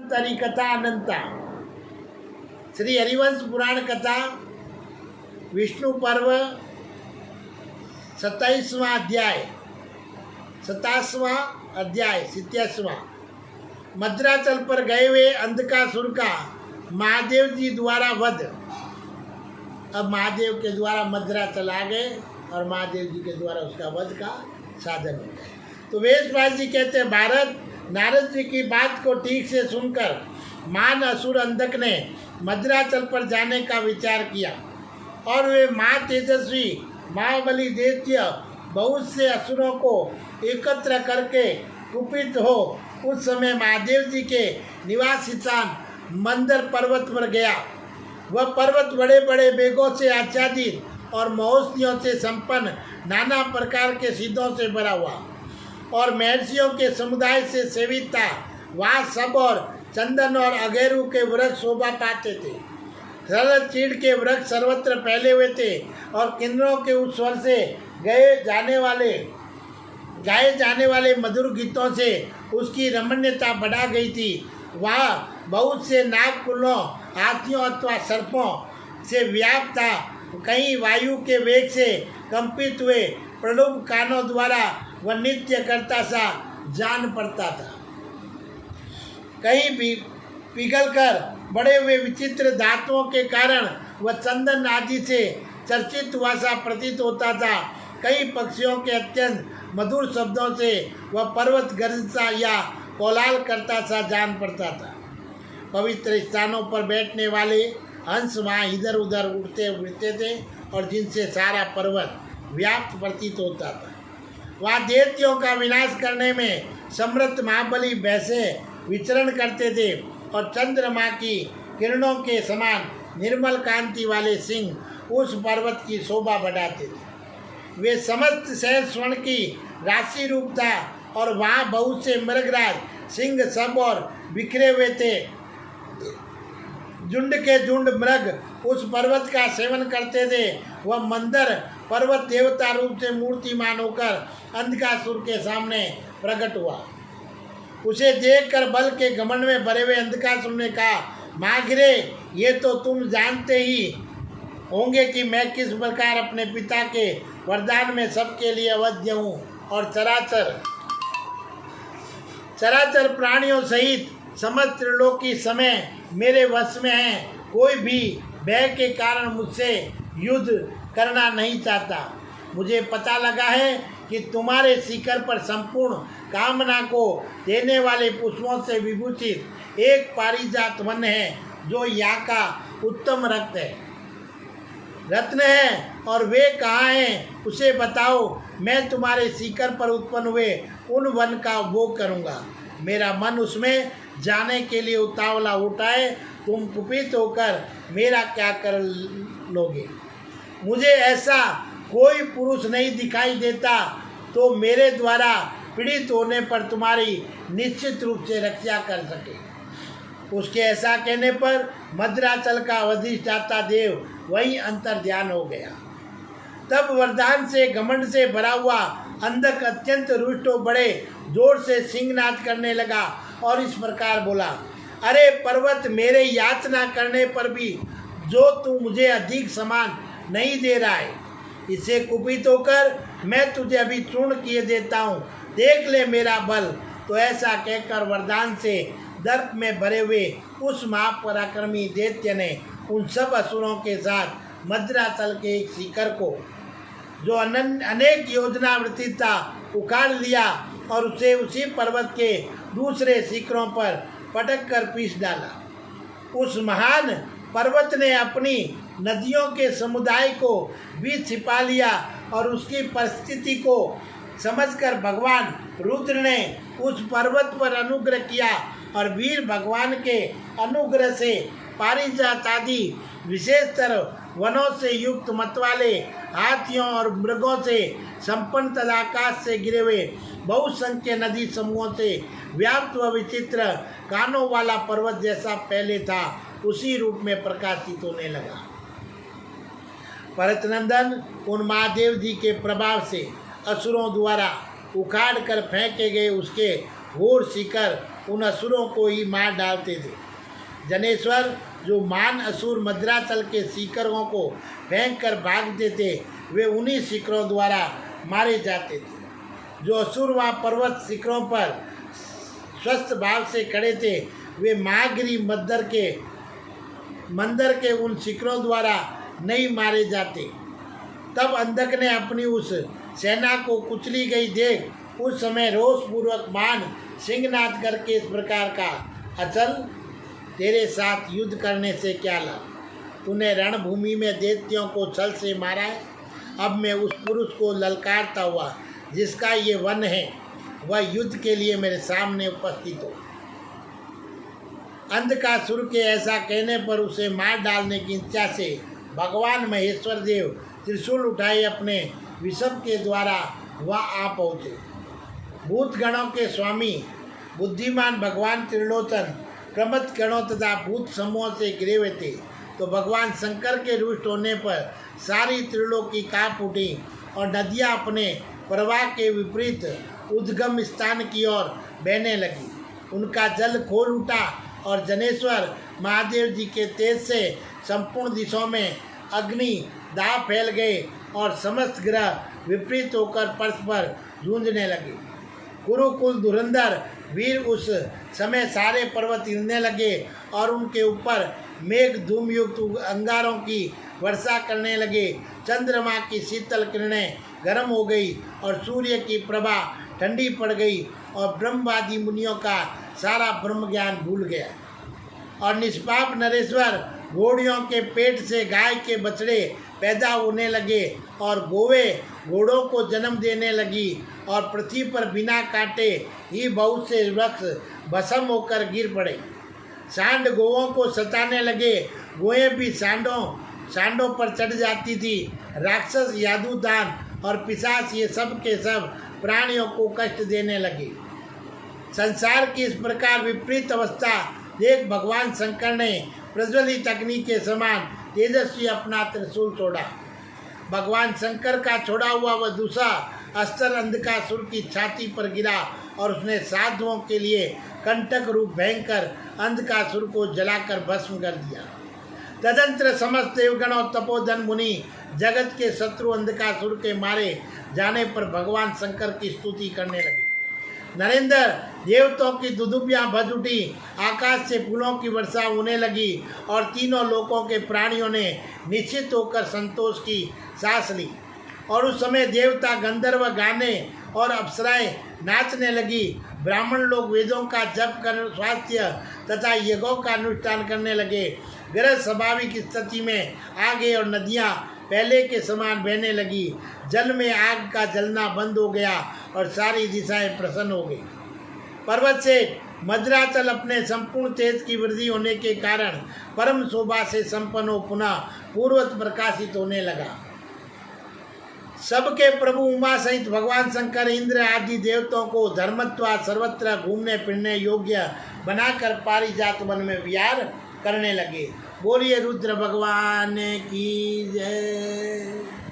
तरी कथा अनंता। श्री हरिवंश पुराण कथा विष्णु पर्व 27वां अध्याय 87वां मद्राचल पर गए हुए अंधकासुर का महादेव जी द्वारा वध। अब महादेव के द्वारा मद्राचल आ गए और महादेव जी के द्वारा उसका वध का साधन हो गया। तो वेदव्यास जी कहते हैं, भारत नारद जी की बात को ठीक से सुनकर मान असुर अंधक ने मद्राचल पर जाने का विचार किया और वे महा तेजस्वी महाबली दैत्य बहुत से असुरों को एकत्र करके कुपित हो उस समय महादेव जी के निवास स्थान मंदर पर्वत पर गया। वह पर्वत बड़े बड़े मेघों से आच्छादित और महोत्सवों से संपन्न नाना प्रकार के सिद्धों से भरा हुआ और महर्षियों के समुदाय से सेवित था। वहाँ सब और चंदन और अगेरू के वृक्ष शोभा पाते थे। सरल चीड़ के वृक्ष सर्वत्र फैले हुए थे और किन्नरों के उस स्वर से गाए जाने वाले मधुर गीतों से उसकी रमणीयता बढ़ा गई थी। वहाँ बहुत से नागकुलों हाथियों अथवा सर्पों से व्याप्त था। कहीं वायु के वेग से कंपित हुए प्रलुभ कानों द्वारा वह नृत्य करता सा जान पड़ता था। कहीं भी पिघलकर बड़े हुए विचित्र धातुओं के कारण वह चंदन आदि से चर्चित हुआ सा प्रतीत होता था। कई पक्षियों के अत्यंत मधुर शब्दों से वह पर्वत गर्जता या कोलाहल करता सा जान पड़ता था। पवित्र स्थानों पर बैठने वाले हंस वहाँ इधर उधर उड़ते उड़ते थे और जिनसे सारा पर्वत व्याप्त प्रतीत होता था। वहाँ दैत्यों का विनाश करने में समर्थ महाबली वैसे विचरण करते थे और चंद्रमा की किरणों के समान निर्मल कांति वाले सिंह उस पर्वत की शोभा बढ़ाते थे। वे समस्त सहस्र स्वर्ण की राशि रूप था और वहाँ बहुत से मृगराज सिंह सब और बिखरे हुए थे। झुंड के झुंड मृग उस पर्वत का सेवन करते थे। वह मंदर पर्वत देवता रूप से मूर्तिमान होकर अंधकासुर के सामने प्रकट हुआ। उसे देखकर बल के घमंड में भरे हुए अंधकासुर ने कहा, माघरे, ये तो तुम जानते ही होंगे कि मैं किस प्रकार अपने पिता के वरदान में सबके लिए अवध्य हूँ और चराचर प्राणियों सहित समस्त त्रिलोक की समय मेरे वश में है। कोई भी भय के कारण मुझसे युद्ध करना नहीं चाहता। मुझे पता लगा है कि तुम्हारे शिखर पर संपूर्ण कामना को देने वाले पुष्पों से विभूषित एक पारिजात वन है जो यहाँ का उत्तम रत्न है और वे कहाँ हैं उसे बताओ। मैं तुम्हारे शिखर पर उत्पन्न हुए उन वन का भोग करूँगा। मेरा मन उसमें जाने के लिए उतावला उठा है। तुम कुपित होकर मेरा क्या कर लोगे? मुझे ऐसा कोई पुरुष नहीं दिखाई देता तो मेरे द्वारा पीड़ित होने पर तुम्हारी निश्चित रूप से रक्षा कर सके। उसके ऐसा कहने पर मद्राचल का अधिष्ठाता देव वही अंतर ध्यान हो गया। तब वरदान से घमंड से भरा हुआ अंधक अत्यंत रुष्ट हो बड़े जोर से सिंहनाद करने लगा और इस प्रकार बोला, अरे पर्वत, मेरे याचना करने पर भी जो तू मुझे अधिक समान नहीं दे रहा है, इससे कुपित होकर मैं तुझे अभी चूर्ण किए देता हूँ। देख ले मेरा बल। तो ऐसा कहकर वरदान से दर्प में भरे हुए उस महापराक्रमी दैत्य ने उन सब असुरों के साथ मद्राचल के एक शिखर को, जो अनेक योजना वृत्ति था, उखाड़ लिया और उसे उसी पर्वत के दूसरे शिखरों पर पटक कर पीस डाला। उस महान पर्वत ने अपनी नदियों के समुदाय को भी छिपा लिया और उसकी परिस्थिति को समझकर भगवान रुद्र ने उस पर्वत पर अनुग्रह किया और वीर भगवान के अनुग्रह से पारिजात आदि विशेषतर वनों से युक्त मतवाले हाथियों और मृगों से संपन्न तथा आकाश से गिरे हुए बहुसंख्य नदी समूहों से व्याप्त व विचित्र कानों वाला पर्वत जैसा पहले था उसी रूप में प्रकाशित होने लगा। भरतनंदन, उन महादेव जी के प्रभाव से असुरों द्वारा उखाड़ कर फेंके गए उसके घोर शिखर उन असुरों को ही मार डालते थे। जनेश्वर जो मान असुर मद्राचल के सीकरों को फेंक कर भागते थे, वे उन्हीं शिखरों द्वारा मारे जाते थे। जो असुर वहाँ पर्वत शिखरों पर स्वस्थ भाव से खड़े थे, वे महागिरी मंदर के उन शिखरों द्वारा नहीं मारे जाते। तब अंधक ने अपनी उस सेना को कुचली गई देख उस समय रोषपूर्वक मान सिंहनाद करके इस प्रकार का, अचल तेरे साथ युद्ध करने से क्या लाभ? तूने रणभूमि में दैत्यों को छल से मारा है। अब मैं उस पुरुष को ललकारता हुआ जिसका ये वन है, वह युद्ध के लिए मेरे सामने उपस्थित हो। अंधकासुर के ऐसा कहने पर उसे मार डालने की इच्छा से भगवान महेश्वर देव त्रिशूल उठाए अपने विषभ के द्वारा वह आ पहुँचे। भूत गणों के स्वामी बुद्धिमान भगवान त्रिलोचन प्रमथ गणों तथा भूत समूहों से घिरे हुए थे, तो भगवान शंकर के रुष्ट होने पर सारी त्रिलोकी कांप उठी और नदियाँ अपने प्रवाह के विपरीत उद्गम स्थान की ओर बहने लगी। उनका जल खोल उठा और जनेश्वर महादेव जी के तेज से संपूर्ण दिशाओं में अग्नि दाह फैल गए और समस्त ग्रह विपरीत होकर परस्पर जूझने लगे। कुरुकुल धुरंधर वीर उस समय सारे पर्वत हिलने लगे और उनके ऊपर मेघ धूम युक्त अंगारों की वर्षा करने लगे। चंद्रमा की शीतल किरणें गर्म हो गई और सूर्य की प्रभा ठंडी पड़ गई और ब्रह्मवादी मुनियों का सारा ब्रह्म ज्ञान भूल गया। और निष्पाप नरेश्वर घोड़ियों के पेट से गाय के बछड़े पैदा होने लगे और गोवे घोड़ों को जन्म देने लगी और पृथ्वी पर बिना काटे ही बहुत से वृक्ष भस्म होकर गिर पड़े। सांड गोवों को सताने लगे, गोएं भी सांडों पर चढ़ जाती थी। राक्षस, यादूदान और पिशाच ये सब के सब प्राणियों को कष्ट देने लगे। संसार की इस प्रकार विपरीत अवस्था देख भगवान शंकर ने प्रज्वलित अग्नि के समान तेजस्वी अपना त्रिशूल छोड़ा। भगवान शंकर का छोड़ा हुआ वह दूसरा अस्त्र अंधकासुर की छाती पर गिरा और उसने साधुओं के लिए कंटक रूप भयंकर अंधकासुर को जलाकर भस्म कर दिया। तदंतर समस्त देवगण और तपोधन मुनि जगत के शत्रु अंधकासुर के मारे जाने पर भगवान शंकर की स्तुति करने लगे। नरेंद्र, देवताओं की दुदुभियां बज उठी, आकाश से फूलों की वर्षा होने लगी और तीनों लोकों के प्राणियों ने निश्चित होकर संतोष की सांस ली। और उस समय देवता गंधर्व गाने और अप्सराएं नाचने लगी। ब्राह्मण लोग वेदों का जप कर स्वास्थ्य तथा यज्ञों का अनुष्ठान करने लगे। ग्रह स्वाभाविक स्थिति में आ गए और नदियाँ पहले के समान बहने लगी। जल में आग का जलना बंद हो गया और सारी दिशाएं प्रसन्न हो गई। पर्वत से मद्राचल अपने संपूर्ण तेज की वृद्धि होने के कारण परम शोभा से संपन्न हो पुनः पूर्वत प्रकाशित होने लगा। सबके प्रभु उमा सहित भगवान शंकर इंद्र आदि देवताओं को धर्मत्वा सर्वत्र घूमने फिरने योग्य बनाकर पारिजात वन में विहार करने लगे। बोलिए रुद्र भगवान की जय।